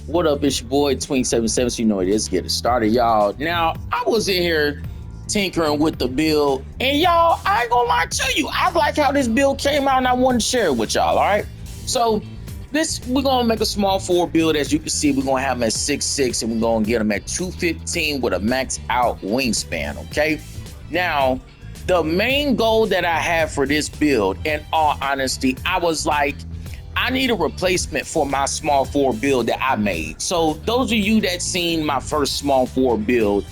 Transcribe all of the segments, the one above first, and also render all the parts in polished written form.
What up, it's your boy Twink77, so you know it is. Get it started, y'all. Now, I was in here tinkering with the build, and y'all, I ain't gonna lie to you, I like how this build came out, and I wanted to share it with y'all, all right? So, we're gonna make a small forward build. As you can see, we're gonna have them at 6'6", and we're gonna get them at 215 with a max out wingspan, okay? Now, the main goal that I have for this build, in all honesty, I was like, I need a replacement for my small forward build that I made. So those of you that seen my first small forward build,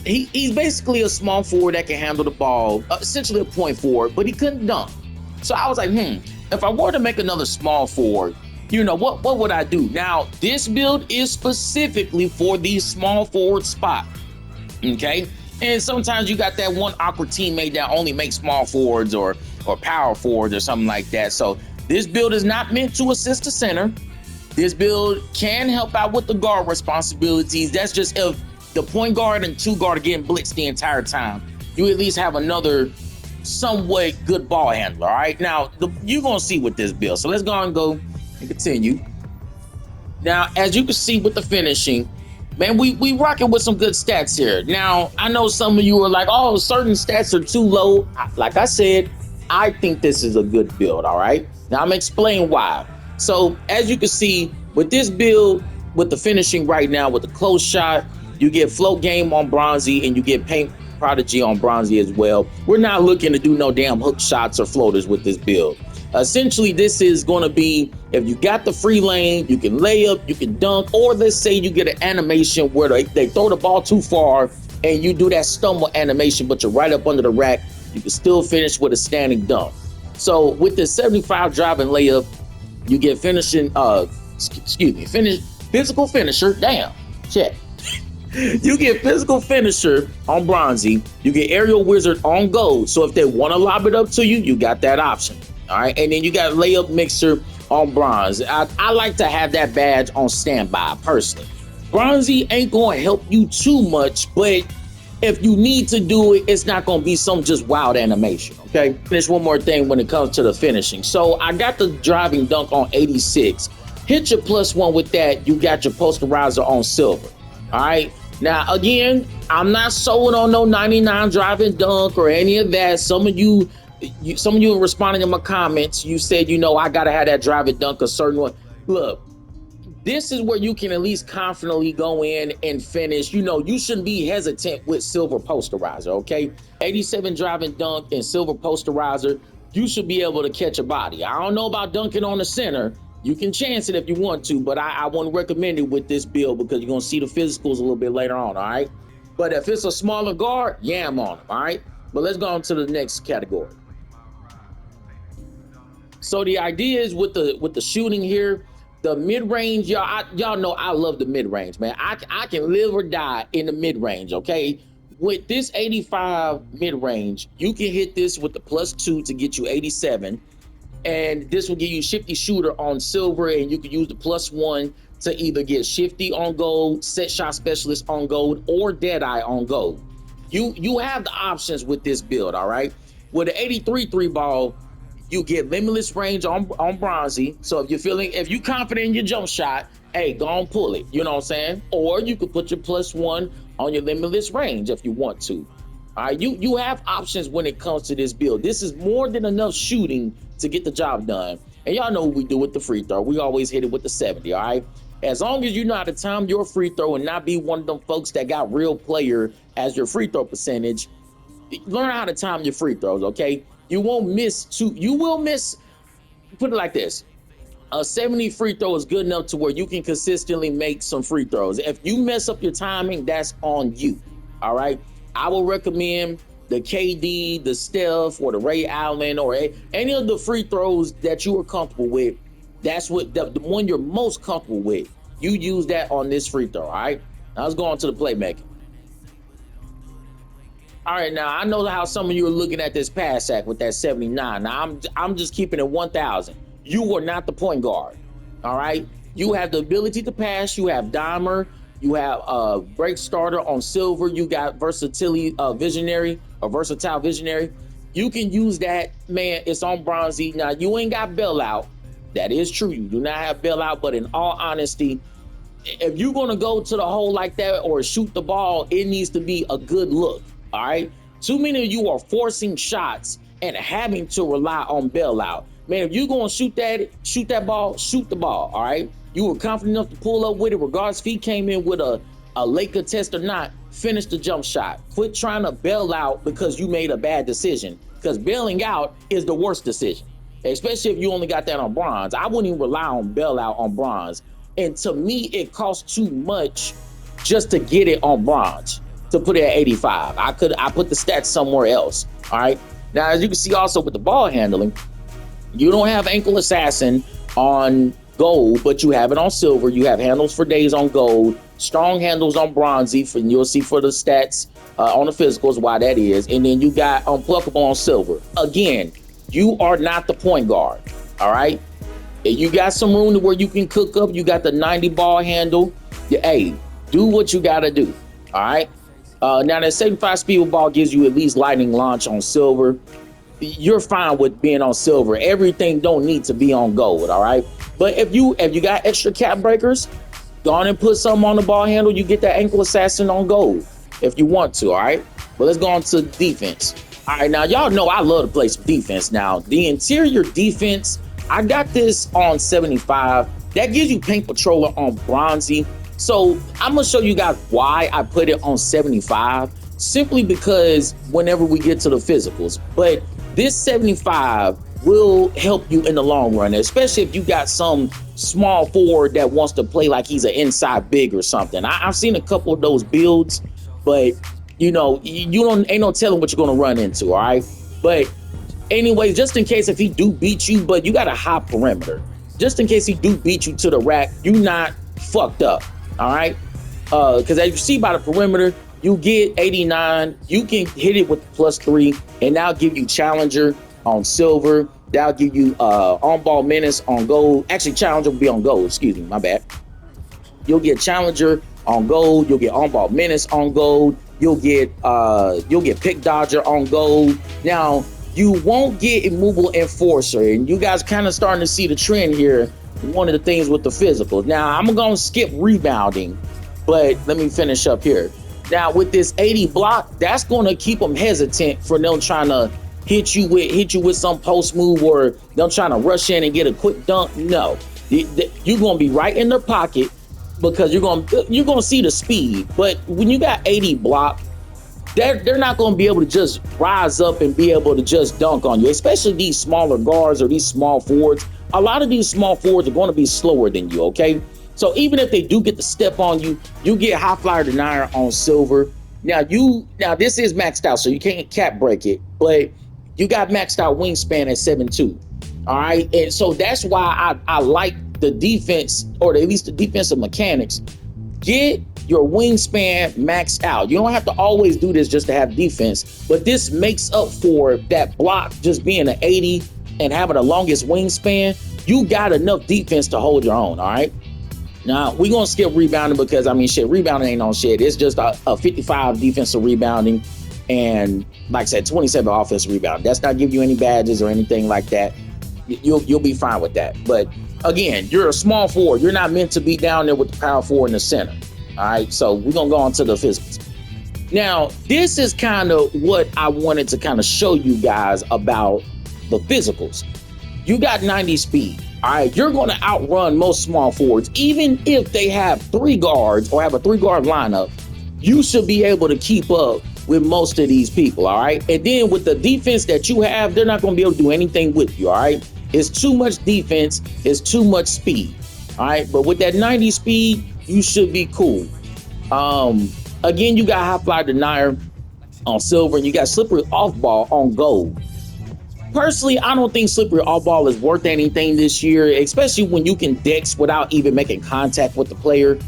he's basically a small forward that can handle the ball, essentially a point forward, but he couldn't dunk. So I was like, if I were to make another small forward, you know, what would I do? Now, this build is specifically for the small forward spot, okay? And sometimes you got that one awkward teammate that only makes small forwards or power forwards or something like that. So this build is not meant to assist the center. This build can help out with the guard responsibilities. That's just if the point guard and two guard are getting blitzed the entire time, you at least have another somewhat good ball handler, all right? Now, you're going to see with this build. So let's go and continue. Now, as you can see with the finishing, man, we rocking with some good stats here. Now, I know some of you are like, oh, certain stats are too low. Like I said, I think this is a good build, all right? Now, I'm going to explain why. So, as you can see, with this build, with the finishing right now, with the close shot, you get float game on Bronzy, and you get paint prodigy on Bronzy as well. We're not looking to do no damn hook shots or floaters with this build. Essentially, this is going to be, if you got the free lane, you can lay up, you can dunk, or let's say you get an animation where they throw the ball too far, and you do that stumble animation, but you're right up under the rack, you can still finish with a standing dunk. So with the 75 driving layup, you get physical finisher. Damn, check. You get physical finisher on Bronzy. You get aerial wizard on gold. So if they want to lob it up to you, you got that option. All right, and then you got layup mixer on bronze. I like to have that badge on standby personally. Bronzy ain't going to help you too much, but if you need to do it, it's not going to be some just wild animation, okay? Finish one more thing when it comes to the finishing. So I got the driving dunk on 86. Hit your +1 with that. You got your posterizer on silver, all right? Now, again, I'm not sold on no 99 driving dunk or any of that. Some of you were responding in my comments. You said, you know, I got to have that driving dunk a certain way. Look, this is where you can at least confidently go in and finish. You know, you shouldn't be hesitant with silver posterizer, okay? 87 driving dunk and silver posterizer, you should be able to catch a body. I don't know about dunking on the center. You can chance it if you want to, but I wouldn't recommend it with this build because you're going to see the physicals a little bit later on, all right? But if it's a smaller guard, yeah, I'm on them, all right? But let's go on to the next category. So the idea is with the shooting here, the mid-range, y'all know I love the mid-range, man. I can live or die in the mid-range, okay? With this 85 mid-range, you can hit this with the +2 to get you 87. And this will give you shifty shooter on silver, and you can use the +1 to either get shifty on gold, set shot specialist on gold, or deadeye on gold. You have the options with this build, all right? With the 83 3-ball, you get limitless range on Bronzy. So if you're confident in your jump shot, hey, go on, pull it. You know what I'm saying? Or you could put your +1 on your limitless range if you want to. All right, you have options when it comes to this build. This is more than enough shooting to get the job done. And y'all know what we do with the free throw. We always hit it with the 70, all right? As long as you know how to time your free throw and not be one of them folks that got real player as your free throw percentage, learn how to time your free throws, okay? You won't miss you will miss, put it like this. A 70 free throw is good enough to where you can consistently make some free throws. If you mess up your timing, that's on you, all right? I will recommend the KD, the Steph, or the Ray Allen, or any of the free throws that you are comfortable with. That's what the one you're most comfortable with. You use that on this free throw, all right? Now let's go on to the playmaking. All right, now I know how some of you are looking at this pass act with that 79. Now I'm just keeping it 1,000. You are not the point guard, all right? You have the ability to pass. You have Dimer. You have break starter on silver. You got versatility visionary or versatile visionary. You can use that, man. It's on Bronzy. Now you ain't got bailout. That is true. You do not have bailout, but in all honesty, if you're gonna go to the hole like that or shoot the ball, it needs to be a good look. All right. Too many of you are forcing shots and having to rely on bailout. Man, if you're gonna shoot that ball, shoot the ball. All right. You were confident enough to pull up with it, regardless if he came in with a late contest or not. Finish the jump shot. Quit trying to bail out because you made a bad decision. Because bailing out is the worst decision, especially if you only got that on bronze. I wouldn't even rely on bailout on bronze. And to me, it costs too much just to get it on bronze, to put it at 85. I put the stats somewhere else. All right. Now, as you can see also with the ball handling, you don't have ankle assassin on gold, but you have it on silver. You have handles for days on gold, strong handles on bronzy, and you'll see for the stats on the physicals why that is. And then you got unpluckable on silver. Again, you are not the point guard. All right. You got some room to where you can cook up. You got the 90 ball handle. Hey, do what you got to do. All right. Now, that 75 speed ball gives you at least lightning launch on silver. You're fine with being on silver. Everything don't need to be on gold. All right. But if you got extra cap breakers, go on and put some on the ball handle. You get that ankle assassin on gold if you want to. All right. But let's go on to defense. All right. Now, y'all know I love to play some defense. Now, the interior defense, I got this on 75. That gives you paint patroller on bronzy. So I'm going to show you guys why I put it on 75, simply because whenever we get to the physicals. But this 75 will help you in the long run, especially if you got some small forward that wants to play like he's an inside big or something. I've seen a couple of those builds, but you know, ain't no telling what you're going to run into. All right. But anyway, just in case if he do beat you, but you got a high perimeter, just in case he do beat you to the rack, you not fucked up. All right. Because as you see by the perimeter, you get 89. You can hit it with +3, and that'll give you challenger on silver. That'll give you on-ball menace on gold. Actually, challenger will be on gold. Excuse me, my bad. You'll get challenger on gold. You'll get on-ball menace on gold. You'll get pick dodger on gold. Now, you won't get immovable enforcer, and you guys kind of starting to see the trend here. One of the things with the physicals. Now, I'm gonna skip rebounding, but let me finish up here. Now, with this 80 block, that's gonna keep them hesitant for them trying to hit you with some post move, or them trying to rush in and get a quick dunk. No, you're gonna be right in their pocket because you're gonna see the speed. But when you got 80 block, they're not going to be able to just rise up and be able to just dunk on you, especially these smaller guards or these small forwards. A lot of these small forwards are going to be slower than you, okay? So even if they do get the step on you, you get high flyer denier on silver. Now this is maxed out, so you can't cap break it, but you got maxed out wingspan at 7'2". All right, and so that's why I like the defense, or at least the defensive mechanics. Get your wingspan maxed out. You don't have to always do this just to have defense, but this makes up for that block just being an 80 and having the longest wingspan. You got enough defense to hold your own, all right? Now, we're going to skip rebounding because, I mean, shit, rebounding ain't on shit. It's just a 55 defensive rebounding and, like I said, 27 offensive rebounding. That's not giving you any badges or anything like that. You'll be fine with that. But, again, you're a small forward. You're not meant to be down there with the power forward in the center. All right, so we're going to go on to the physicals. Now, this is kind of what I wanted to kind of show you guys about the physicals. You got 90 speed. All right, you're going to outrun most small forwards. Even if they have 3 guards or have a 3-guard lineup, you should be able to keep up with most of these people, all right? And then with the defense that you have, they're not going to be able to do anything with you, all right? It's too much defense. It's too much speed, all right? But with that 90 speed, you should be cool. Again, you got high fly denier on silver, and you got slippery off ball on gold. Personally, I don't think slippery off ball is worth anything this year, especially when you can dex without even making contact with the player.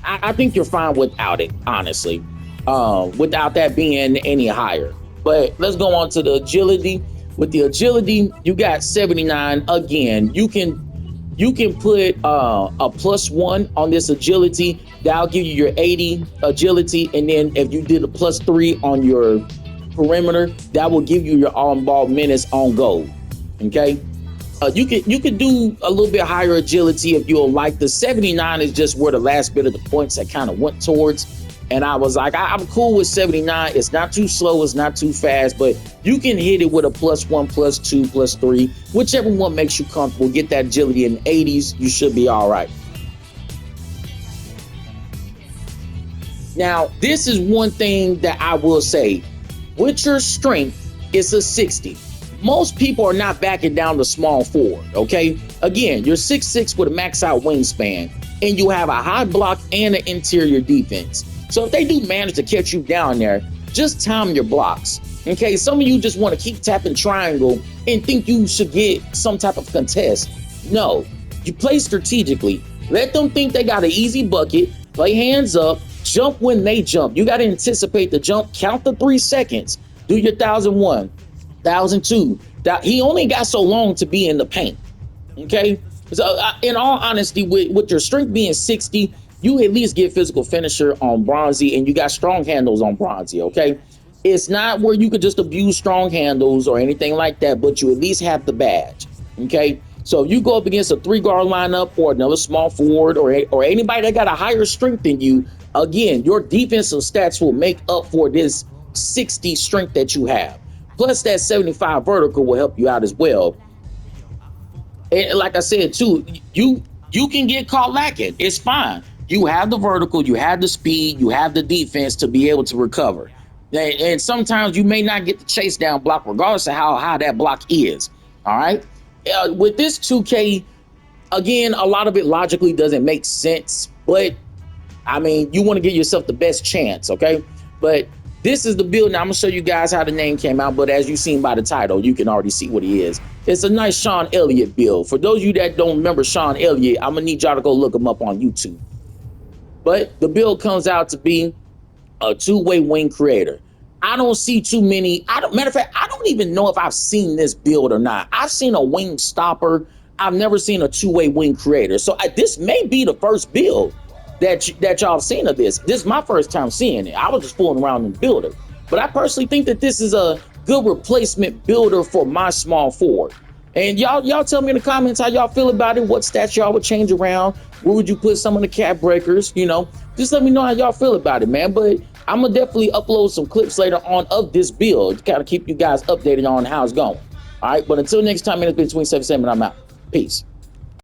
I think you're fine without it, honestly, without that being any higher. But let's go on to the agility. With the agility, you got 79. Again, you can put a +1 on this agility. That'll give you your 80 agility. And then if you did a +3 on your perimeter, that will give you your on-ball menace on gold. Okay? You could do a little bit higher agility if you'll like. The 79 is just where the last bit of the points that kind of went towards. And I was like, I'm cool with 79. It's not too slow, it's not too fast, but you can hit it with a +1, +2, +3, whichever one makes you comfortable. Get that agility in the 80s, you should be all right. Now, this is one thing that I will say. With your strength, it's a 60. Most people are not backing down to small forward, okay? Again, you're 6'6" with a max out wingspan, and you have a high block and an interior defense. So if they do manage to catch you down there, just time your blocks, okay? Some of you just want to keep tapping triangle and think you should get some type of contest. No, you play strategically. Let them think they got an easy bucket, play hands up, jump when they jump. You got to anticipate the jump, count the 3 seconds, do your 1,001, 1,002. He only got so long to be in the paint, okay? So in all honesty, with your strength being 60, you at least get physical finisher on bronzy, and you got strong handles on bronzy, okay? It's not where you could just abuse strong handles or anything like that, but you at least have the badge, okay? So if you go up against a 3-guard lineup or another small forward or anybody that got a higher strength than you, again, your defensive stats will make up for this 60 strength that you have. Plus that 75 vertical will help you out as well. And like I said too, you can get caught lacking. It's fine. You have the vertical, you have the speed, you have the defense to be able to recover. And sometimes you may not get the chase down block regardless of how high that block is. All right. With this 2K, again, a lot of it logically doesn't make sense, but I mean, you want to give yourself the best chance, okay? But this is the build. Now, I'm going to show you guys how the name came out, but as you've seen by the title, you can already see what he is. It's a nice Sean Elliott build. For those of you that don't remember Sean Elliott, I'm going to need y'all to go look him up on YouTube. But the build comes out to be a two-way wing creator. I don't see too many. Matter of fact, I don't even know if I've seen this build or not. I've seen a wing stopper. I've never seen a two-way wing creator. So this may be the first build that y'all have seen of this. This is my first time seeing it. I was just fooling around and building. But I personally think that this is a good replacement builder for my small forward. And y'all tell me in the comments how y'all feel about it. What stats y'all would change around? Where would you put some of the cap breakers? You know, just let me know how y'all feel about it, man. But I'm gonna definitely upload some clips later on of this build to kind of keep you guys updated on how it's going. All right, but until next time, it's been Between 7 and I'm out. Peace.